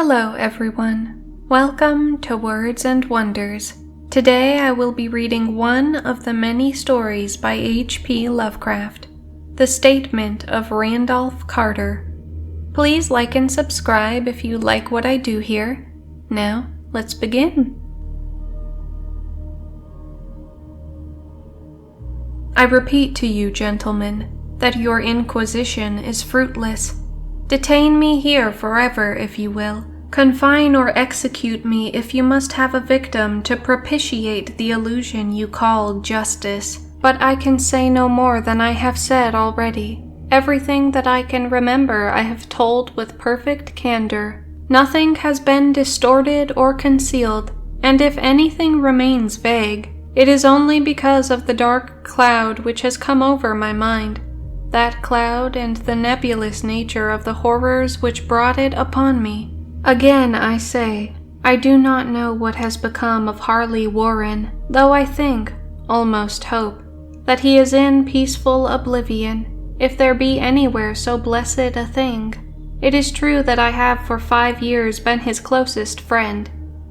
Hello everyone. Welcome to Words and Wonders. Today I will be reading one of the many stories by H.P. Lovecraft, The Statement of Randolph Carter. Please like and subscribe if you like what I do here. Now, let's begin. I repeat to you, gentlemen, that your inquisition is fruitless. Detain me here forever if you will. Confine or execute me if you must have a victim to propitiate the illusion you call justice. But I can say no more than I have said already. Everything that I can remember I have told with perfect candor. Nothing has been distorted or concealed, and if anything remains vague, it is only because of the dark cloud which has come over my mind. That cloud and the nebulous nature of the horrors which brought it upon me. Again I say, I do not know what has become of Harley Warren, though I think, almost hope, that he is in peaceful oblivion, if there be anywhere so blessed a thing. It is true that I have for 5 years been his closest friend,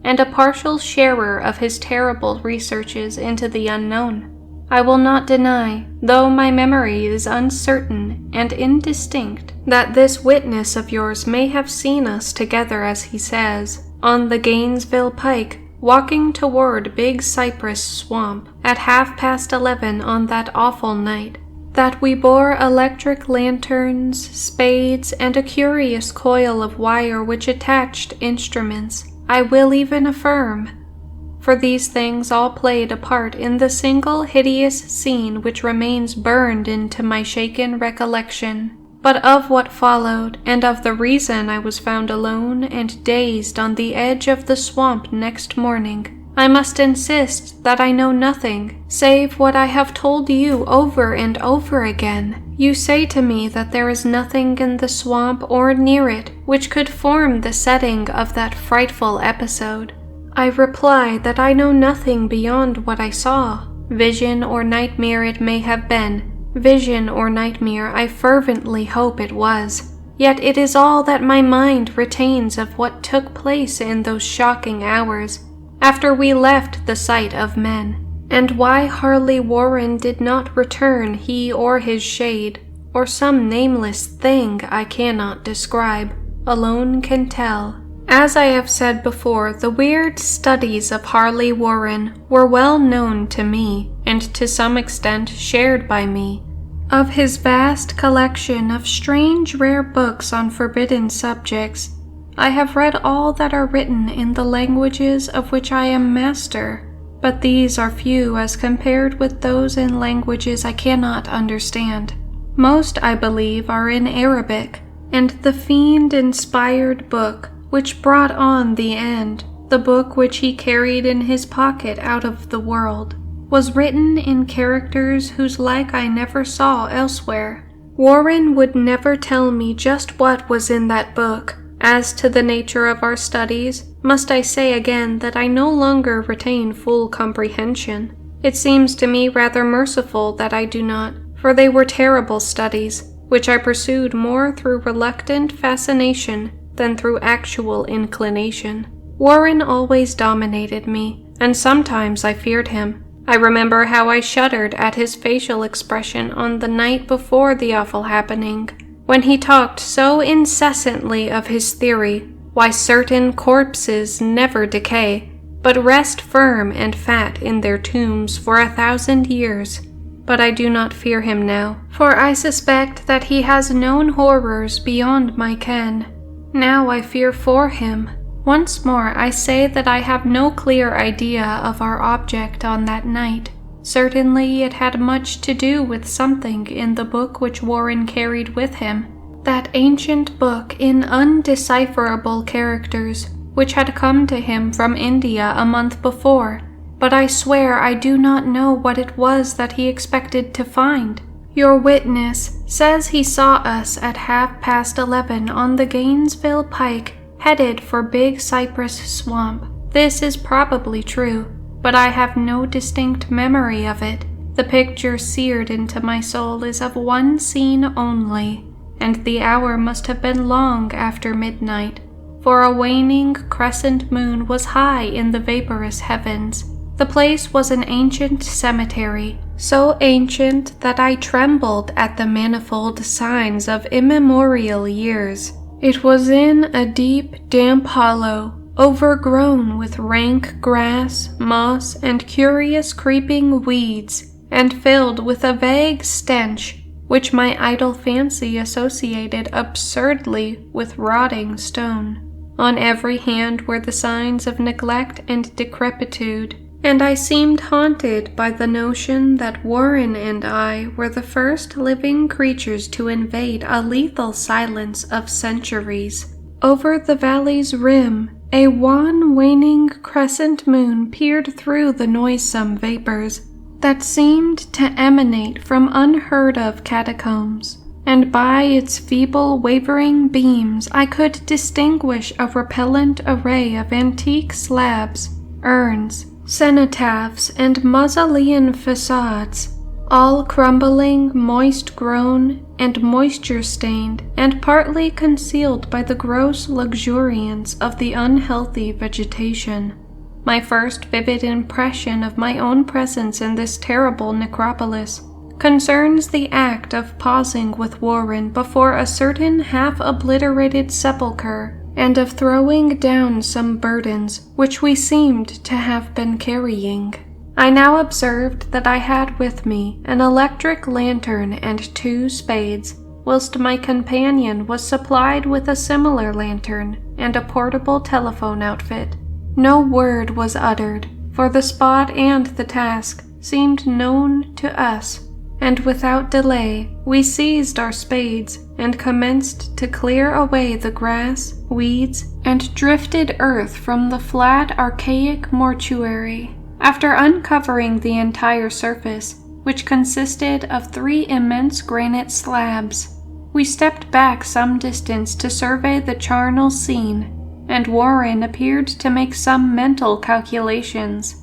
and a partial sharer of his terrible researches into the unknown. I will not deny, though my memory is uncertain and indistinct, that this witness of yours may have seen us together, as he says, on the Gainesville Pike, walking toward Big Cypress Swamp at 11:30 on that awful night, that we bore electric lanterns, spades, and a curious coil of wire which attached instruments, I will even affirm. For these things all played a part in the single hideous scene which remains burned into my shaken recollection. But of what followed, and of the reason I was found alone and dazed on the edge of the swamp next morning, I must insist that I know nothing, save what I have told you over and over again. You say to me that there is nothing in the swamp or near it which could form the setting of that frightful episode. I reply that I know nothing beyond what I saw. Vision or nightmare it may have been. Vision or nightmare I fervently hope it was. Yet it is all that my mind retains of what took place in those shocking hours, after we left the sight of men. And why Harley Warren did not return, he or his shade, or some nameless thing I cannot describe, alone can tell. As I have said before, the weird studies of Harley Warren were well known to me, and to some extent shared by me. Of his vast collection of strange rare books on forbidden subjects, I have read all that are written in the languages of which I am master, but these are few as compared with those in languages I cannot understand. Most, I believe, are in Arabic, and the fiend-inspired book which brought on the end, the book which he carried in his pocket out of the world, was written in characters whose like I never saw elsewhere. Warren would never tell me just what was in that book. As to the nature of our studies, must I say again that I no longer retain full comprehension. It seems to me rather merciful that I do not, for they were terrible studies, which I pursued more through reluctant fascination than through actual inclination. Warren always dominated me, and sometimes I feared him. I remember how I shuddered at his facial expression on the night before the awful happening, when he talked so incessantly of his theory, why certain corpses never decay, but rest firm and fat in their tombs for 1,000 years. But I do not fear him now, for I suspect that he has known horrors beyond my ken. Now I fear for him. Once more I say that I have no clear idea of our object on that night. Certainly it had much to do with something in the book which Warren carried with him, that ancient book in undecipherable characters, which had come to him from India a month before, but I swear I do not know what it was that he expected to find. Your witness says he saw us at 11:30 on the Gainesville Pike, headed for Big Cypress Swamp. This is probably true, but I have no distinct memory of it. The picture seared into my soul is of one scene only, and the hour must have been long after midnight, for a waning crescent moon was high in the vaporous heavens. The place was an ancient cemetery, so ancient that I trembled at the manifold signs of immemorial years. It was in a deep, damp hollow, overgrown with rank grass, moss, and curious creeping weeds, and filled with a vague stench which my idle fancy associated absurdly with rotting stone. On every hand were the signs of neglect and decrepitude, and I seemed haunted by the notion that Warren and I were the first living creatures to invade a lethal silence of centuries. Over the valley's rim, a wan, waning crescent moon peered through the noisome vapors that seemed to emanate from unheard-of catacombs, and by its feeble, wavering beams I could distinguish a repellent array of antique slabs, urns, cenotaphs, and mausolean facades, all crumbling, moist-grown, and moisture-stained, and partly concealed by the gross luxuriance of the unhealthy vegetation. My first vivid impression of my own presence in this terrible necropolis concerns the act of pausing with Warren before a certain half-obliterated sepulchre, and of throwing down some burdens which we seemed to have been carrying. I now observed that I had with me an electric lantern and 2 spades, whilst my companion was supplied with a similar lantern and a portable telephone outfit. No word was uttered, for the spot and the task seemed known to us, and without delay we seized our spades and commenced to clear away the grass, weeds, and drifted earth from the flat, archaic mortuary. After uncovering the entire surface, which consisted of 3 immense granite slabs, we stepped back some distance to survey the charnel scene, and Warren appeared to make some mental calculations.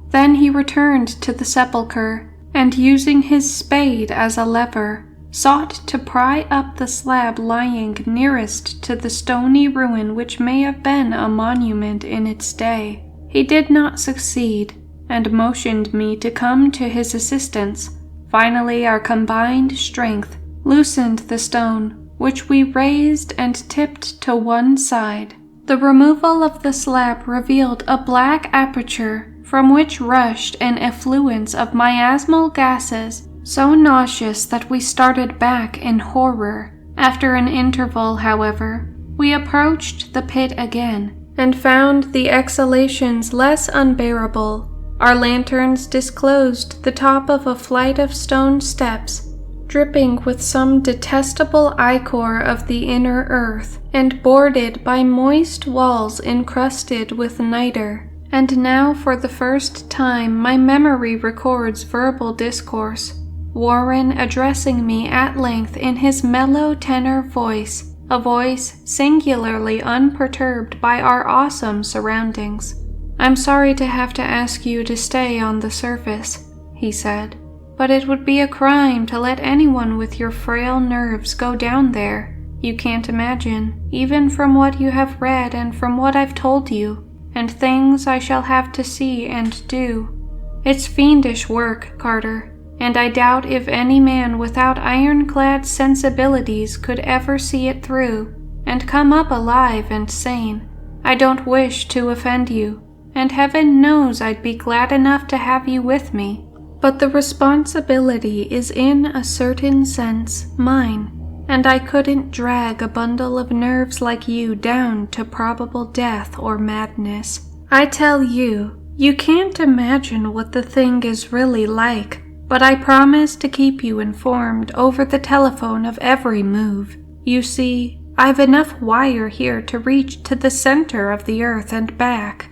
Then he returned to the sepulchre, and using his spade as a lever, sought to pry up the slab lying nearest to the stony ruin which may have been a monument in its day. He did not succeed, and motioned me to come to his assistance. Finally, our combined strength loosened the stone, which we raised and tipped to one side. The removal of the slab revealed a black aperture from which rushed an effluence of miasmal gases so nauseous that we started back in horror. After an interval, however, we approached the pit again and found the exhalations less unbearable. Our lanterns disclosed the top of a flight of stone steps, dripping with some detestable ichor of the inner earth, and boarded by moist walls encrusted with niter. And now for the first time my memory records verbal discourse, Warren addressing me at length in his mellow tenor voice, a voice singularly unperturbed by our awesome surroundings. "I'm sorry to have to ask you to stay on the surface," he said, "but it would be a crime to let anyone with your frail nerves go down there. You can't imagine, even from what you have read and from what I've told you, and things I shall have to see and do. It's fiendish work, Carter, and I doubt if any man without ironclad sensibilities could ever see it through and come up alive and sane. I don't wish to offend you, and heaven knows I'd be glad enough to have you with me, but the responsibility is in a certain sense mine, and I couldn't drag a bundle of nerves like you down to probable death or madness. I tell you, you can't imagine what the thing is really like, but I promise to keep you informed over the telephone of every move. You see, I've enough wire here to reach to the center of the earth and back."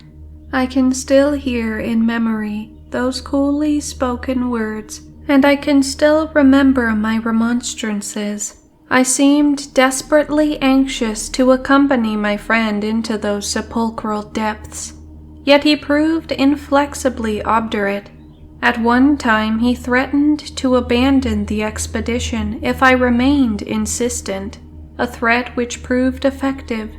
I can still hear in memory those coolly spoken words, and I can still remember my remonstrances. I seemed desperately anxious to accompany my friend into those sepulchral depths, yet he proved inflexibly obdurate. At one time he threatened to abandon the expedition if I remained insistent, a threat which proved effective,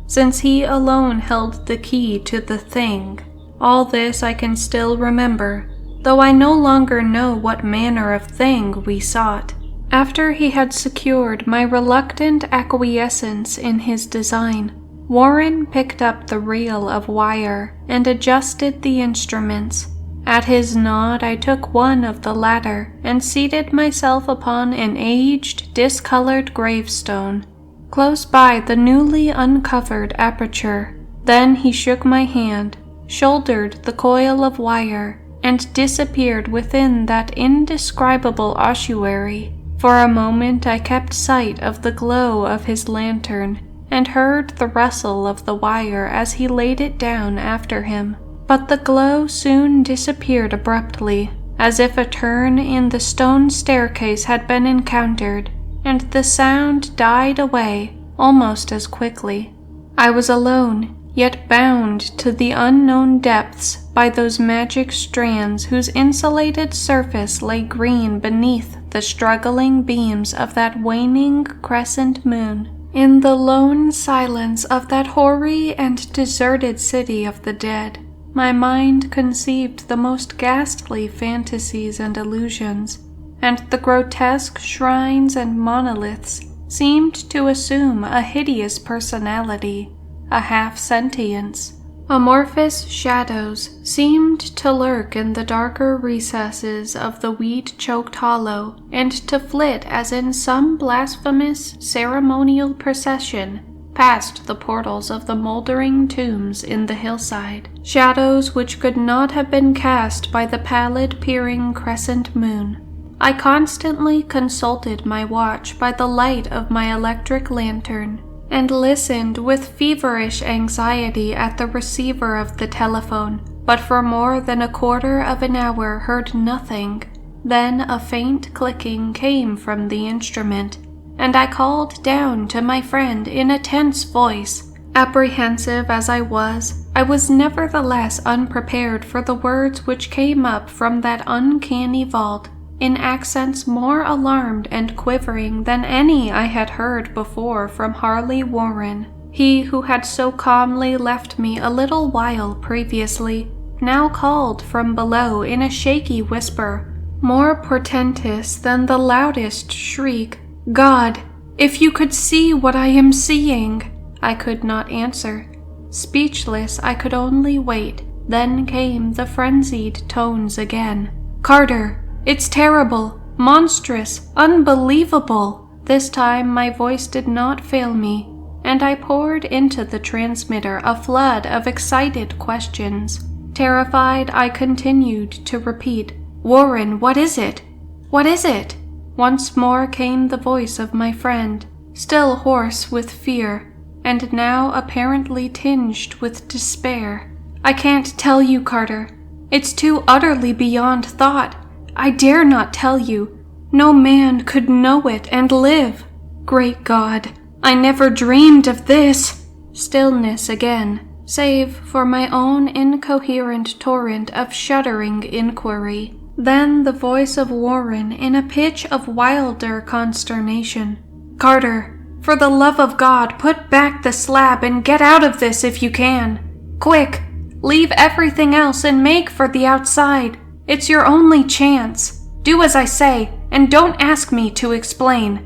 since he alone held the key to the thing. All this I can still remember, though I no longer know what manner of thing we sought. After he had secured my reluctant acquiescence in his design, Warren picked up the reel of wire and adjusted the instruments. At his nod, I took one of the latter and seated myself upon an aged, discolored gravestone, close by the newly uncovered aperture. Then he shook my hand, shouldered the coil of wire, and disappeared within that indescribable ossuary. For a moment I kept sight of the glow of his lantern, and heard the rustle of the wire as he laid it down after him. But the glow soon disappeared abruptly, as if a turn in the stone staircase had been encountered, and the sound died away almost as quickly. I was alone, yet bound to the unknown depths by those magic strands whose insulated surface lay green beneath the struggling beams of that waning crescent moon. In the lone silence of that hoary and deserted city of the dead, my mind conceived the most ghastly fantasies and illusions, and the grotesque shrines and monoliths seemed to assume a hideous personality, a half-sentience. Amorphous shadows seemed to lurk in the darker recesses of the weed-choked hollow, and to flit as in some blasphemous ceremonial procession past the portals of the moldering tombs in the hillside, shadows which could not have been cast by the pallid peering crescent moon. I constantly consulted my watch by the light of my electric lantern, and listened with feverish anxiety at the receiver of the telephone, but for more than a quarter of an hour heard nothing. Then a faint clicking came from the instrument, and I called down to my friend in a tense voice. Apprehensive as I was nevertheless unprepared for the words which came up from that uncanny vault, in accents more alarmed and quivering than any I had heard before from Harley Warren. He who had so calmly left me a little while previously, now called from below in a shaky whisper, more portentous than the loudest shriek, "God, if you could see what I am seeing!" I could not answer. Speechless, I could only wait. Then came the frenzied tones again. "Carter! It's terrible, monstrous, unbelievable!" This time my voice did not fail me, and I poured into the transmitter a flood of excited questions. Terrified, I continued to repeat, "Warren, what is it? What is it?" Once more came the voice of my friend, still hoarse with fear, and now apparently tinged with despair. "I can't tell you, Carter. It's too utterly beyond thought. I dare not tell you. No man could know it and live. Great God, I never dreamed of this." Stillness again, save for my own incoherent torrent of shuddering inquiry. Then the voice of Warren in a pitch of wilder consternation. "Carter, for the love of God, put back the slab and get out of this if you can. Quick, leave everything else and make for the outside. It's your only chance. Do as I say, and don't ask me to explain."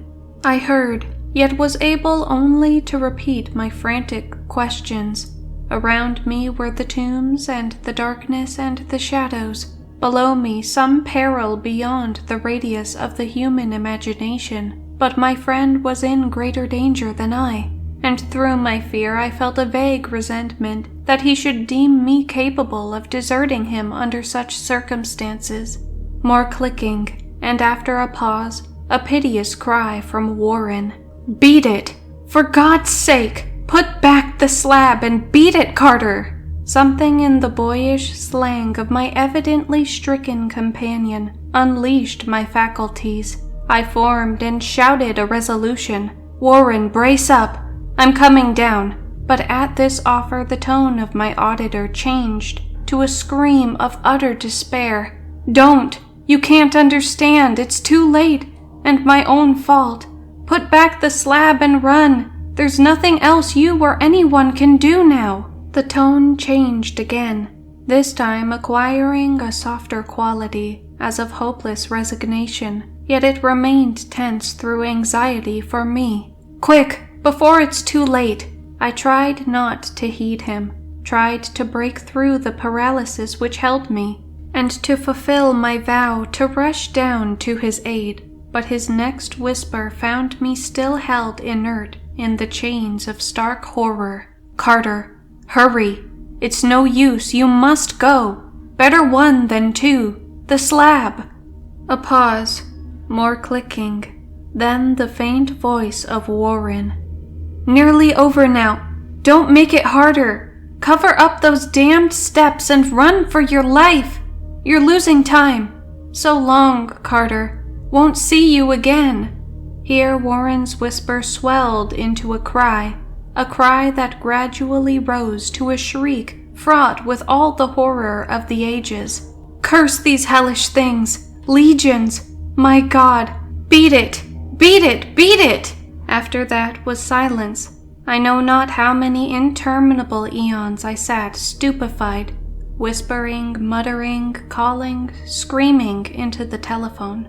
I heard, yet was able only to repeat my frantic questions. Around me were the tombs and the darkness and the shadows. Below me some peril beyond the radius of the human imagination, but my friend was in greater danger than I, and through my fear I felt a vague resentment that he should deem me capable of deserting him under such circumstances. More clicking, and after a pause, a piteous cry from Warren. "Beat it! For God's sake, put back the slab and beat it, Carter!" Something in the boyish slang of my evidently stricken companion unleashed my faculties. I formed and shouted a resolution. "Warren, brace up! I'm coming down." But at this offer the tone of my auditor changed to a scream of utter despair. "Don't! You can't understand! It's too late, and my own fault. Put back the slab and run! There's nothing else you or anyone can do now." The tone changed again, this time acquiring a softer quality, as of hopeless resignation, yet it remained tense through anxiety for me. "Quick, before it's too late." I tried not to heed him, tried to break through the paralysis which held me, and to fulfill my vow to rush down to his aid, but his next whisper found me still held inert in the chains of stark horror. "Carter, hurry! It's no use, you must go! Better one than two! The slab!" A pause, more clicking, then the faint voice of Warren. "Nearly over now. Don't make it harder. Cover up those damned steps and run for your life. You're losing time. So long, Carter. Won't see you again." Here Warren's whisper swelled into a cry that gradually rose to a shriek fraught with all the horror of the ages. "Curse these hellish things! Legions! My God! Beat it! Beat it! Beat it!" After that was silence. I know not how many interminable eons I sat stupefied, whispering, muttering, calling, screaming into the telephone.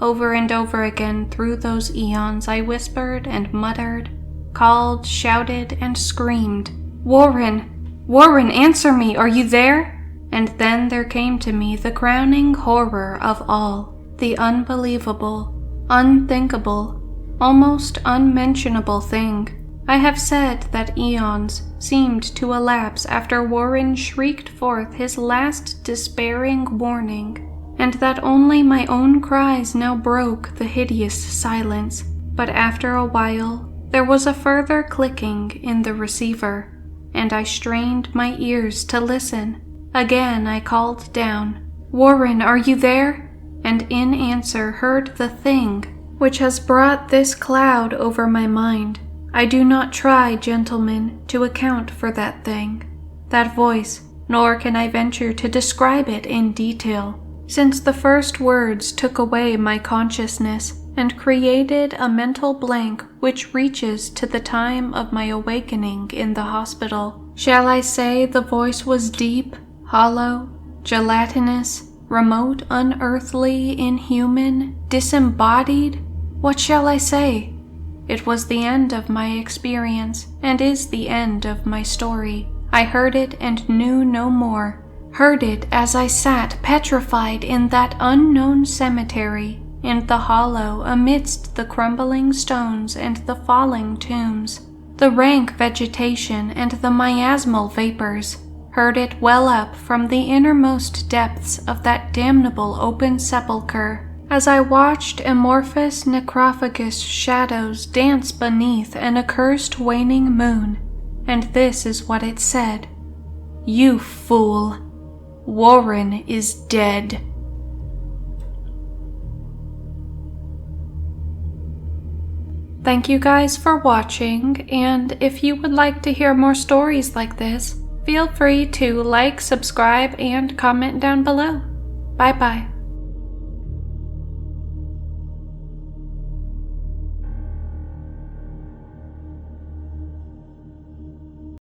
Over and over again through those eons I whispered and muttered, called, shouted, and screamed, "Warren! Warren, answer me! Are you there?" And then there came to me the crowning horror of all, the unbelievable, unthinkable, almost unmentionable thing. I have said that eons seemed to elapse after Warren shrieked forth his last despairing warning, and that only my own cries now broke the hideous silence. But after a while, there was a further clicking in the receiver, and I strained my ears to listen. Again I called down, "Warren, are you there?" And in answer heard the thing which has brought this cloud over my mind. I do not try, gentlemen, to account for that thing, that voice, nor can I venture to describe it in detail, since the first words took away my consciousness and created a mental blank which reaches to the time of my awakening in the hospital. Shall I say the voice was deep, hollow, gelatinous, remote, unearthly, inhuman, disembodied? What shall I say? It was the end of my experience, and is the end of my story. I heard it and knew no more. Heard it as I sat petrified in that unknown cemetery, in the hollow amidst the crumbling stones and the falling tombs, the rank vegetation and the miasmal vapors. Heard it well up from the innermost depths of that damnable open sepulchre, as I watched amorphous necrophagous shadows dance beneath an accursed waning moon. And this is what it said: "You fool! Warren is dead." Thank you guys for watching, and if you would like to hear more stories like this, feel free to like, subscribe, and comment down below. Bye bye.